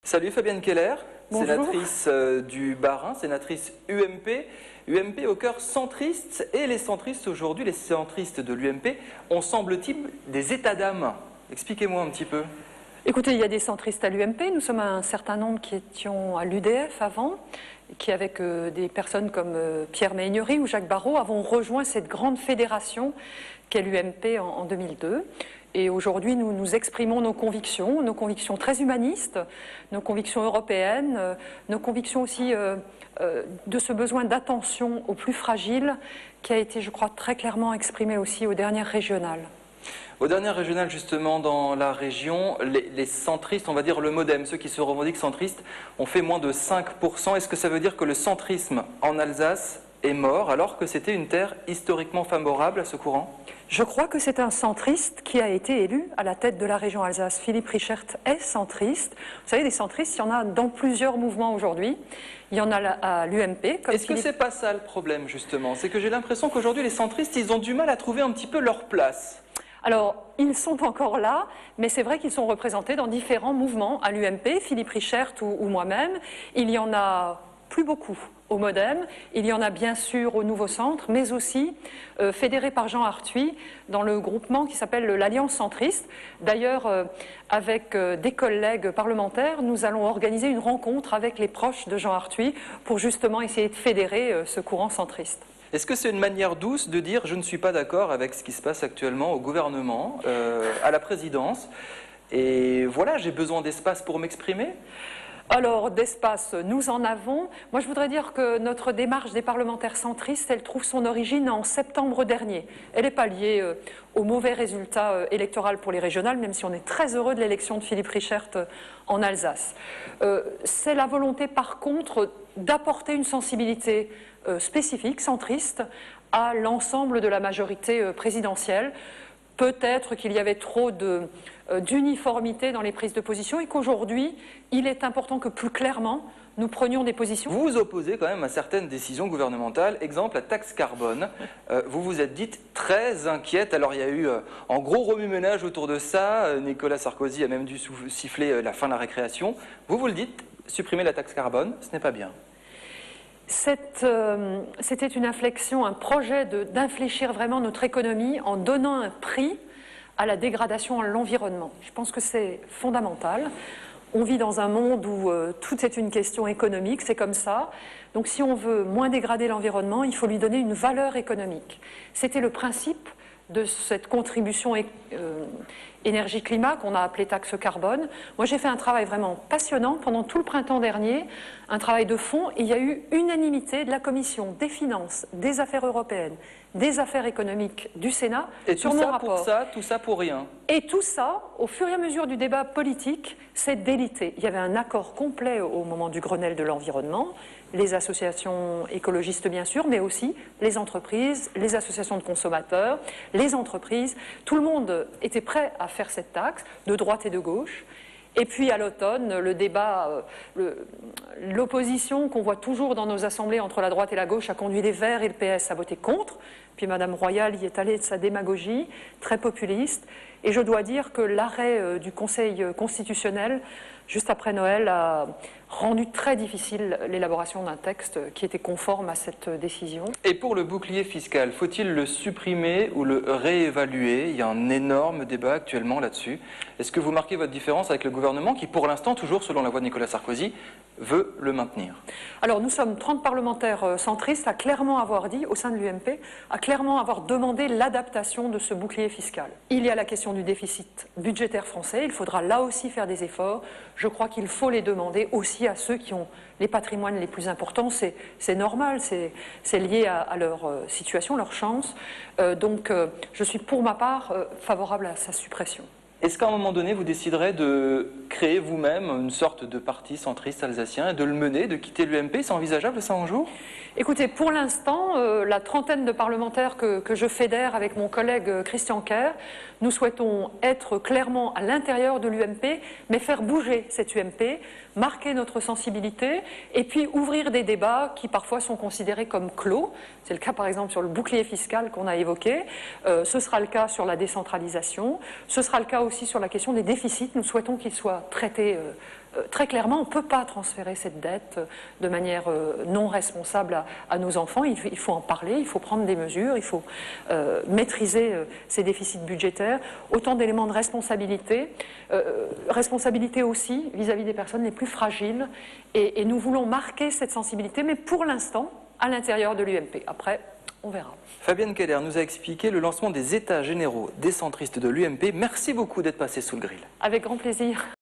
Salut Fabienne Keller, Bonjour. sénatrice du Bas-Rhin, sénatrice UMP. UMP au cœur centriste, et les centristes aujourd'hui, les centristes de l'UMP, ont semble-t-il des états d'âme. Expliquez-moi un petit peu. Écoutez, il y a des centristes à l'UMP, nous sommes un certain nombre qui étions à l'UDF avant, qui avec des personnes comme Pierre Méhaignerie ou Jacques Barrot avons rejoint cette grande fédération qu'est l'UMP en 2002. Et aujourd'hui, nous exprimons nos convictions très humanistes, nos convictions européennes, nos convictions aussi de ce besoin d'attention aux plus fragiles qui a été, je crois, très clairement exprimé aussi aux dernières régionales. Aux dernières régionales, justement, dans la région, les centristes, on va dire le MoDem, ceux qui se revendiquent centristes, ont fait moins de 5%. Est-ce que ça veut dire que le centrisme en Alsace est mort, alors que c'était une terre historiquement favorable à ce courant ? Je crois que c'est un centriste qui a été élu à la tête de la région Alsace. Philippe Richert est centriste. Vous savez, des centristes, il y en a dans plusieurs mouvements aujourd'hui. Il y en a à l'UMP. Est-ce que c'est pas ça le problème, justement? C'est que j'ai l'impression qu'aujourd'hui, les centristes, ils ont du mal à trouver un petit peu leur place. Alors, ils sont encore là, mais c'est vrai qu'ils sont représentés dans différents mouvements à l'UMP, Philippe Richert ou moi-même. Il y en a plus beaucoup au MoDem, il y en a bien sûr au Nouveau Centre, mais aussi fédéré par Jean Arthuis dans le groupement qui s'appelle l'Alliance centriste. D'ailleurs, avec des collègues parlementaires, nous allons organiser une rencontre avec les proches de Jean Arthuis pour justement essayer de fédérer ce courant centriste. Est-ce que c'est une manière douce de dire « je ne suis pas d'accord avec ce qui se passe actuellement au gouvernement, à la présidence, et voilà, j'ai besoin d'espace pour m'exprimer » ? Alors, d'espace, nous en avons. Moi, je voudrais dire que notre démarche des parlementaires centristes, elle trouve son origine en septembre dernier. Elle n'est pas liée au mauvais résultat électoral pour les régionales, même si on est très heureux de l'élection de Philippe Richert en Alsace. C'est la volonté, par contre, d'apporter une sensibilité spécifique, centriste, à l'ensemble de la majorité présidentielle. Peut-être qu'il y avait trop d'uniformité dans les prises de position et qu'aujourd'hui, il est important que plus clairement, nous prenions des positions. Vous vous opposez quand même à certaines décisions gouvernementales. Exemple, la taxe carbone. Vous vous êtes dite très inquiète. Alors il y a eu en gros remue-ménage autour de ça. Nicolas Sarkozy a même dû siffler la fin de la récréation. Vous le dites, supprimer la taxe carbone, ce n'est pas bien. C'était une inflexion, un projet d'infléchir vraiment notre économie en donnant un prix à la dégradation de l'environnement. Je pense que c'est fondamental. On vit dans un monde où tout est une question économique, c'est comme ça. Donc si on veut moins dégrader l'environnement, il faut lui donner une valeur économique. C'était le principe de cette contribution énergie-climat qu'on a appelé taxe carbone. Moi, j'ai fait un travail vraiment passionnant pendant tout le printemps dernier, un travail de fond. Il y a eu unanimité de la Commission des finances, des affaires européennes, des affaires économiques du Sénat sur mon rapport. Tout ça pour rien. Et tout ça, au fur et à mesure du débat politique, s'est délité. Il y avait un accord complet au moment du Grenelle de l'environnement, les associations écologistes bien sûr, mais aussi les entreprises, les associations de consommateurs, les entreprises. Tout le monde était prêt à faire cette taxe, de droite et de gauche. Et puis à l'automne, le débat, l'opposition qu'on voit toujours dans nos assemblées entre la droite et la gauche a conduit les Verts et le PS à voter contre. Puis Madame Royal y est allée de sa démagogie, très populiste. Et je dois dire que l'arrêt du Conseil constitutionnel, juste après Noël, a rendu très difficile l'élaboration d'un texte qui était conforme à cette décision. Et pour le bouclier fiscal, faut-il le supprimer ou le réévaluer? Il y a un énorme débat actuellement là-dessus. Est-ce que vous marquez votre différence avec le gouvernement qui, pour l'instant, toujours selon la voix de Nicolas Sarkozy, veut le maintenir? Alors nous sommes 30 parlementaires centristes à clairement avoir dit, au sein de l'UMP, à clairement avoir demandé l'adaptation de ce bouclier fiscal. Il y a la question du déficit budgétaire français, il faudra là aussi faire des efforts. Je crois qu'il faut les demander aussi à ceux qui ont les patrimoines les plus importants. C'est normal, c'est lié à leur situation, leur chance. Donc je suis pour ma part favorable à sa suppression. Est-ce qu'à un moment donné, vous déciderez de créer vous-même une sorte de parti centriste alsacien et de le mener, de quitter l'UMP? C'est envisageable ça un jour? Écoutez, pour l'instant, la trentaine de parlementaires que je fédère avec mon collègue Christian Kerr, nous souhaitons être clairement à l'intérieur de l'UMP, mais faire bouger cette UMP, marquer notre sensibilité et puis ouvrir des débats qui parfois sont considérés comme clos. C'est le cas par exemple sur le bouclier fiscal qu'on a évoqué, ce sera le cas sur la décentralisation, ce sera le cas aussi sur la question des déficits. Nous souhaitons qu'ils soient traités très clairement. On ne peut pas transférer cette dette de manière non responsable à nos enfants. Il faut en parler, il faut prendre des mesures, il faut maîtriser ces déficits budgétaires. Autant d'éléments de responsabilité. Responsabilité aussi vis-à-vis des personnes les plus fragiles. Et nous voulons marquer cette sensibilité, mais pour l'instant, à l'intérieur de l'UMP. Après, on verra. Fabienne Keller nous a expliqué le lancement des États généraux des centristes de l'UMP. Merci beaucoup d'être passé sous le grill. Avec grand plaisir.